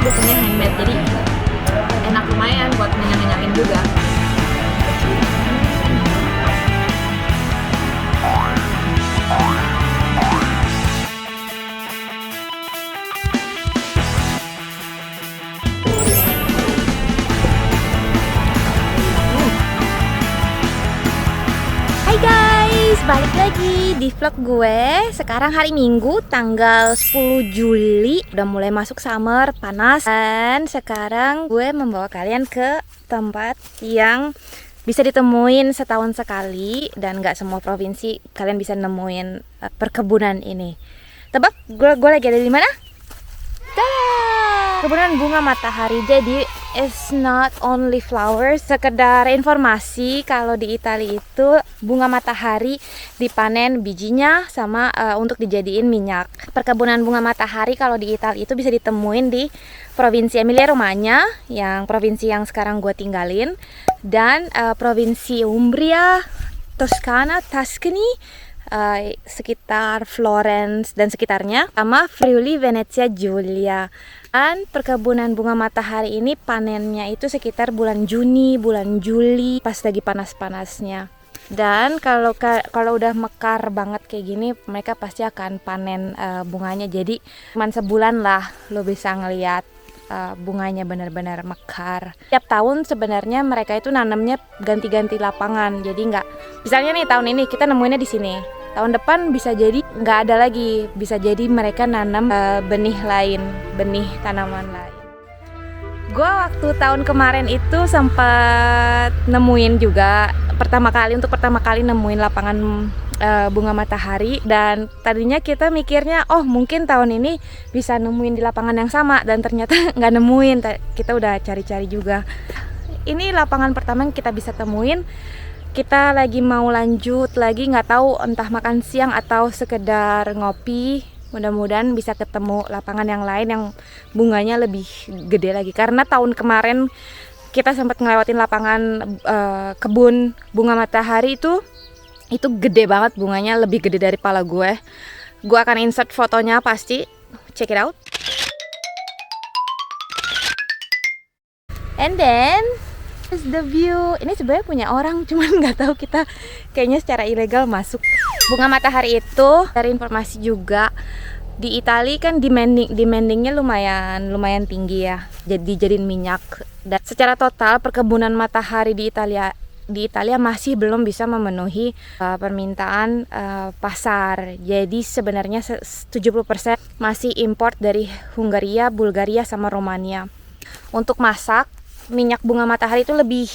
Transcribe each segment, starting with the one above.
biasanya handmade, jadi enak, lumayan buat ngenyang-ngenyangin juga. Hai guys, balik lagi di vlog gue. Sekarang hari Minggu tanggal 10 Juli. Udah mulai masuk summer, panas. Dan sekarang gue membawa kalian ke tempat yang bisa ditemuin setahun sekali. Dan gak semua provinsi kalian bisa nemuin perkebunan ini. Tebak gue lagi ada di mana? Kebunan bunga matahari. Jadi it's not only flowers. Sekedar informasi, kalau di Italia itu bunga matahari dipanen bijinya sama untuk dijadiin minyak. Perkebunan bunga matahari kalau di Italia itu bisa ditemuin di provinsi Emilia Romagna, yang provinsi yang sekarang gue tinggalin, dan provinsi Umbria, Toscana, Tuscany, sekitar Florence dan sekitarnya, sama Friuli Venezia Giulia. Dan perkebunan bunga matahari ini panennya itu sekitar bulan Juni, bulan Juli, pas lagi panas-panasnya. Dan kalau udah mekar banget kayak gini, mereka pasti akan panen bunganya. Jadi cuma sebulan lah lo bisa ngeliat bunganya benar-benar mekar. Tiap tahun sebenarnya mereka itu nanamnya ganti-ganti lapangan. Jadi nggak, misalnya nih tahun ini kita nemuinnya di sini, tahun depan bisa jadi nggak ada lagi, bisa jadi mereka nanam benih lain, benih tanaman lain. Gue waktu tahun kemarin itu sempat nemuin juga pertama kali nemuin lapangan bunga matahari, dan tadinya kita mikirnya mungkin tahun ini bisa nemuin di lapangan yang sama, dan ternyata nggak nemuin. Kita udah cari-cari juga. Ini lapangan pertama yang kita bisa temuin. Kita lagi mau lanjut lagi, nggak tahu entah makan siang atau sekedar ngopi. Mudah-mudahan bisa ketemu lapangan yang lain yang bunganya lebih gede lagi, karena tahun kemarin kita sempat ngelewatin lapangan kebun bunga matahari itu gede banget bunganya, lebih gede dari pala gue. Gue akan insert fotonya pasti, check it out. And then the view. Ini sebenarnya punya orang, cuman nggak tahu, kita kayaknya secara ilegal masuk. Bunga matahari itu dari informasi juga di Italia kan demandingnya lumayan tinggi ya, jadi dijadiin minyak. Dan secara total perkebunan matahari di Italia masih belum bisa memenuhi permintaan pasar. Jadi sebenarnya 70% masih import dari Hungaria, Bulgaria sama Romania. Untuk masak, minyak bunga matahari itu lebih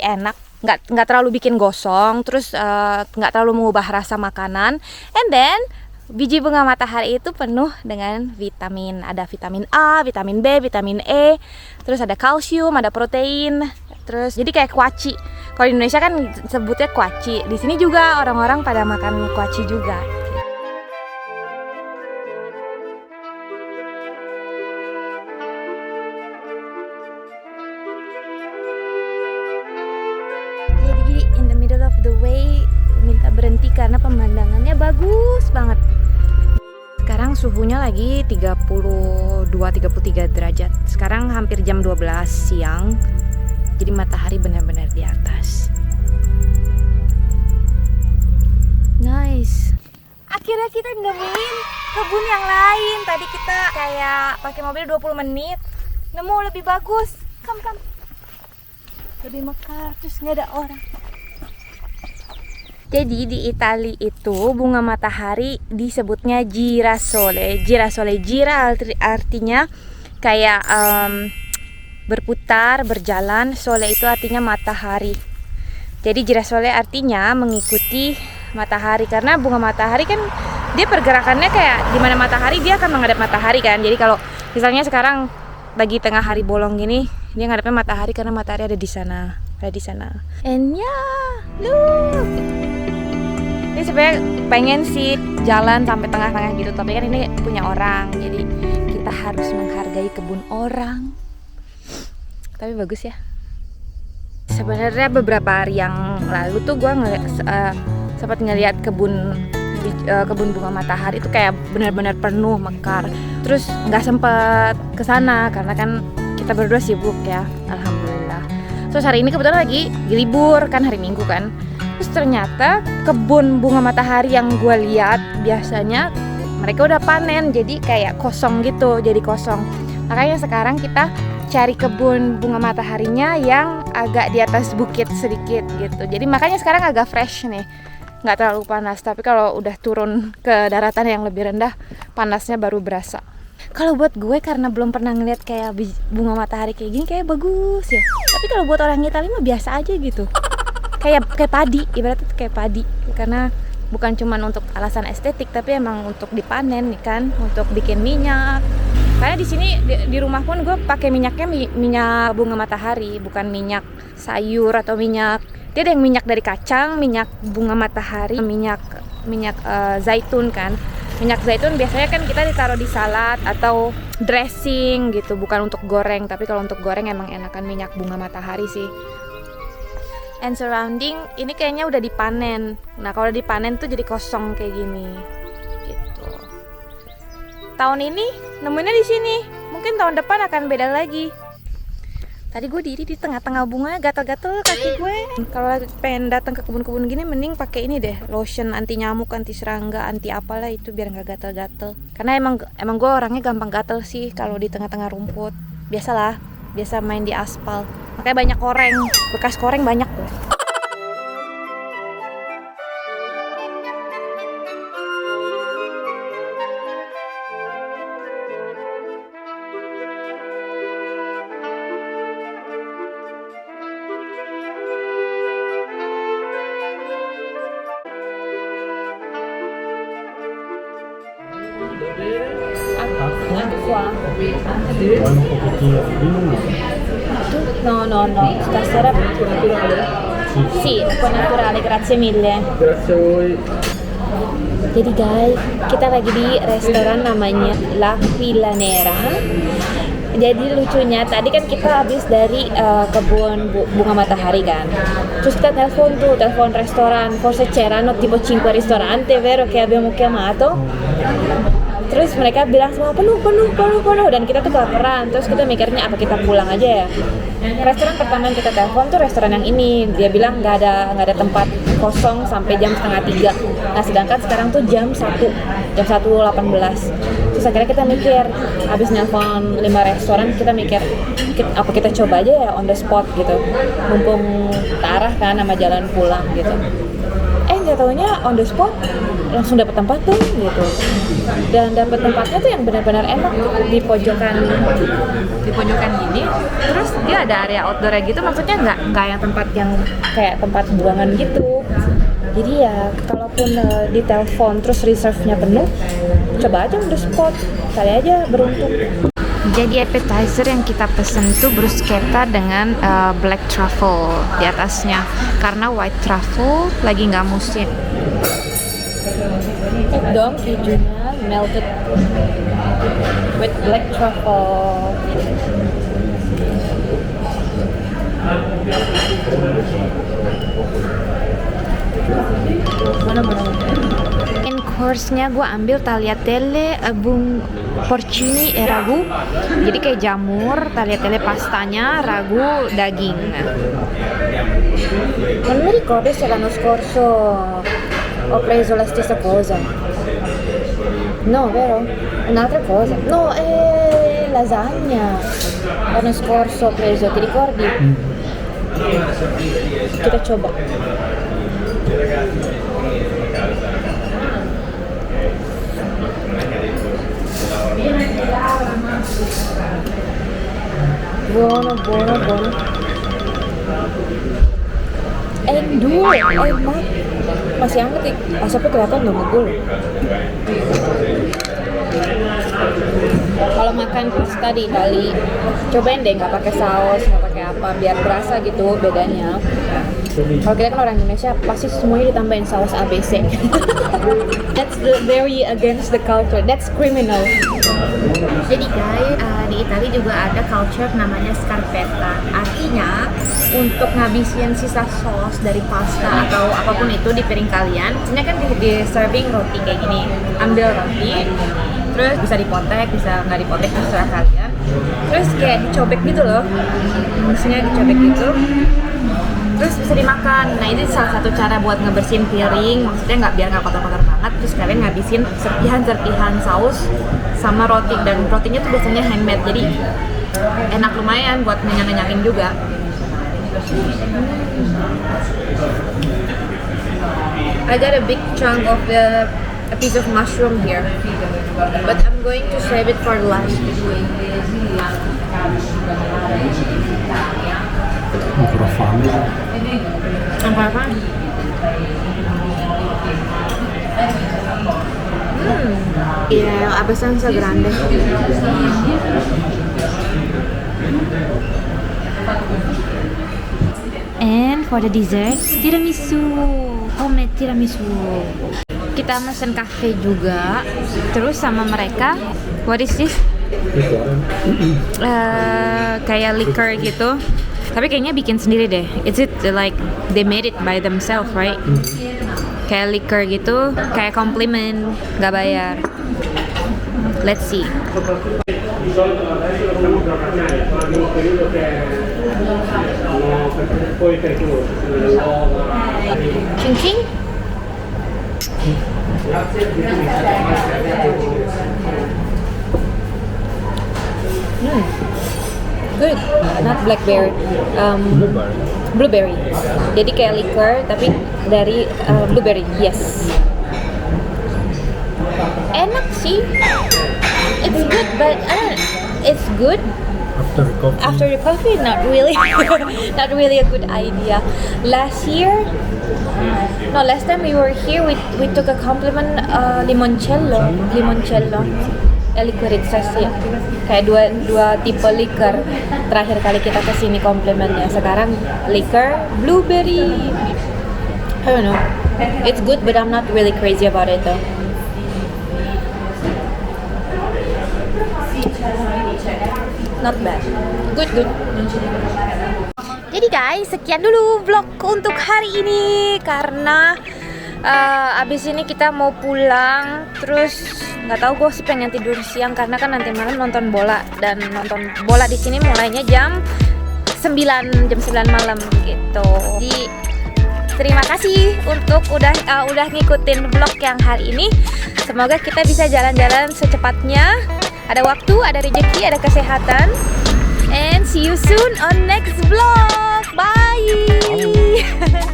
enak, nggak terlalu bikin gosong, terus nggak terlalu mengubah rasa makanan. And then biji bunga matahari itu penuh dengan vitamin. Ada vitamin A, vitamin B, vitamin E, terus ada kalsium, ada protein. Terus jadi kayak kuaci. Kalau di Indonesia kan sebutnya kuaci. Di sini juga orang-orang pada makan kuaci juga. In the middle of the way minta berhenti karena pemandangannya bagus banget. Sekarang suhunya lagi 32-33 derajat. Sekarang hampir jam 12 siang. Jadi matahari benar-benar di atas. Nice. Akhirnya kita nemuin kebun yang lain. Tadi kita kayak pakai mobil 20 menit, nemu lebih bagus. Come. Lebih mekar, terus nggak ada orang. Jadi di Italia itu bunga matahari disebutnya girasole. Gira artinya kayak berputar, berjalan. Sole itu artinya matahari. Jadi girasole artinya mengikuti matahari, karena bunga matahari kan dia pergerakannya kayak di mana matahari dia akan menghadap matahari kan. Jadi kalau misalnya sekarang lagi tengah hari bolong gini, dia ngadepnya matahari karena matahari ada di sana. And look. Ini sebenarnya pengen sih jalan sampai tengah-tengah gitu, tapi kan ini punya orang, jadi kita harus menghargai kebun orang. Tapi bagus ya. Sebenarnya beberapa hari yang lalu tuh gue sempat ngeliat kebun kebun bunga matahari itu kayak benar-benar penuh mekar. Terus nggak sempet kesana karena kan kita berdua sibuk ya, alhamdulillah. Terus hari ini kebetulan lagi libur kan, hari Minggu kan. Terus ternyata kebun bunga matahari yang gue lihat biasanya mereka udah panen, jadi kayak kosong gitu, jadi kosong. Makanya sekarang kita cari kebun bunga mataharinya yang agak di atas bukit sedikit gitu. Jadi makanya sekarang agak fresh nih, nggak terlalu panas. Tapi kalau udah turun ke daratan yang lebih rendah, panasnya baru berasa. Kalau buat gue karena belum pernah ngeliat kayak bunga matahari kayak gini, kayak bagus ya. Tapi kalau buat orang Italia mah biasa aja gitu. Kayak padi, ibaratnya kayak padi. Karena bukan cuma untuk alasan estetik, tapi emang untuk dipanen nih kan, untuk bikin minyak. Karena di sini di rumah pun gue pakai minyaknya minyak bunga matahari, bukan minyak sayur atau minyak. Dia ada yang minyak dari kacang, minyak bunga matahari, minyak zaitun kan. Minyak zaitun biasanya kan kita ditaruh di salad atau dressing gitu, bukan untuk goreng. Tapi kalau untuk goreng emang enakan minyak bunga matahari sih. And surrounding ini kayaknya udah dipanen. Nah kalau dipanen tuh jadi kosong kayak gini gitu. Tahun ini nemuinnya di sini. Mungkin tahun depan akan beda lagi. Tadi gue diri di tengah-tengah bunga, gatel-gatel kaki gue. Kalau lagi pengen datang ke kebun-kebun gini, mending pakai ini deh, lotion anti nyamuk, anti serangga, anti apalah itu biar nggak gatel-gatel. Karena emang gue orangnya gampang gatel sih kalau di tengah-tengah rumput. Biasalah, biasa main di aspal. Makanya banyak koreng, bekas koreng banyak tuh. Vuoi un pochettino di nulla? No, stasera sì, acqua naturale, grazie mille. Grazie a voi. Jadi guys, kita lagi di restoran namanya La Villa Nera. Jadi lucunya tadi kan kita habis dari kebun bunga matahari kan. Terus kita telepon restoran, forse c'erano tipo 5 ristoranti, vero che abbiamo chiamato. Terus mereka bilang semua penuh dan kita tuh kelaparan. Terus kita mikirnya apa kita pulang aja ya. Restoran pertama yang kita telepon tuh restoran yang ini. Dia bilang nggak ada tempat kosong sampai jam 2:30. Nah sedangkan sekarang tuh jam 1:18. Terus akhirnya kita mikir, habis nelpon 5 restoran, kita mikir apa kita coba aja ya on the spot gitu. Mumpung tarah kan sama jalan pulang gitu. Nggak taunya on the spot langsung dapat tempat tuh gitu, dan dapat tempatnya tuh yang benar-benar enak di pojokan gini. Terus dia ada area outdoor gitu, maksudnya nggak yang tempat yang kayak tempat buangan gitu. Jadi ya kalaupun ditelepon terus reserve-nya penuh, coba aja on the spot, kali aja beruntung. Jadi appetizer yang kita pesen tuh bruschetta dengan black truffle di atasnya, karena white truffle lagi nggak musim. Dong kejunya melted with black truffle. Mana? In course-nya gue ambil tagliatelle, porcini e ragu. Jadi kayak jamur, tagliatelle pastanya, ragu, daging. Non mi ricordo se l'anno scorso ho preso la stessa cosa. No, vero? Un'altra cosa. No, è lasagna. L'anno scorso ho preso, ti ricordi? Kita coba. Buono. Endul, enak. Masih hangat, asapnya kelihatan udah ngegul. Kalau makan pasta di Itali, cobain deh nggak pakai saus, nggak pakai apa, biar berasa gitu bedanya. Kalau kita kan orang Indonesia, pasti semuanya ditambahin saus ABC. That's very against the culture. That's criminal. Jadi guys, di Italia juga ada culture namanya scarpetta. Artinya untuk ngabisin sisa sos dari pasta atau apapun itu di piring kalian, ini kan di serving roti kayak gini. Ambil roti, terus bisa dipotek, bisa nggak dipotek, terserah kalian. Terus kayak dicobek gitu loh, maksudnya dicobek gitu. Terus bisa dimakan. Nah, ini salah satu cara buat ngebersihin piring, maksudnya biar nggak kotor-kotor banget. Terus kalian ngabisin serpihan-serpihan saus sama roti, dan rotinya tuh biasanya handmade, jadi enak lumayan buat ngenyang-ngenyangin juga. I got a big chunk of a piece of mushroom here, but I'm going to save it for last. Ancora fame. Apa-apa? Iya, yang abbastanza grande. And for the dessert, tiramisu, homemade tiramisu. Kita mesen cafe juga, terus sama mereka. What is this? Kayak liquor gitu. Tapi kayaknya bikin sendiri deh. Is it like they made it by themselves, right? Kayak liquor gitu, kayak compliment, nggak bayar. Let's see. Cincin? Good, not blackberry, blueberry. Jadi kayak liquor tapi dari blueberry, yes. Enak sih. It's good, but it's good. After the coffee, not really, not really a good idea. Last time we were here, we took a compliment limoncello, liquoritas ya. Kayak dua tipe liquor. Terakhir kali kita kesini komplimennya. Sekarang liquor blueberry. I don't know. It's good, but I'm not really crazy about it though. Not bad. Good. Jadi guys, sekian dulu vlog untuk hari ini karena abis ini kita mau pulang. Terus nggak tahu, gue sih pengen tidur siang karena kan nanti malam nonton bola, dan nonton bola di sini mulainya jam 9 malam gitu. Jadi terima kasih untuk udah ngikutin vlog yang hari ini. Semoga kita bisa jalan-jalan secepatnya. Ada waktu, ada rezeki, ada kesehatan. And see you soon on next vlog. Bye.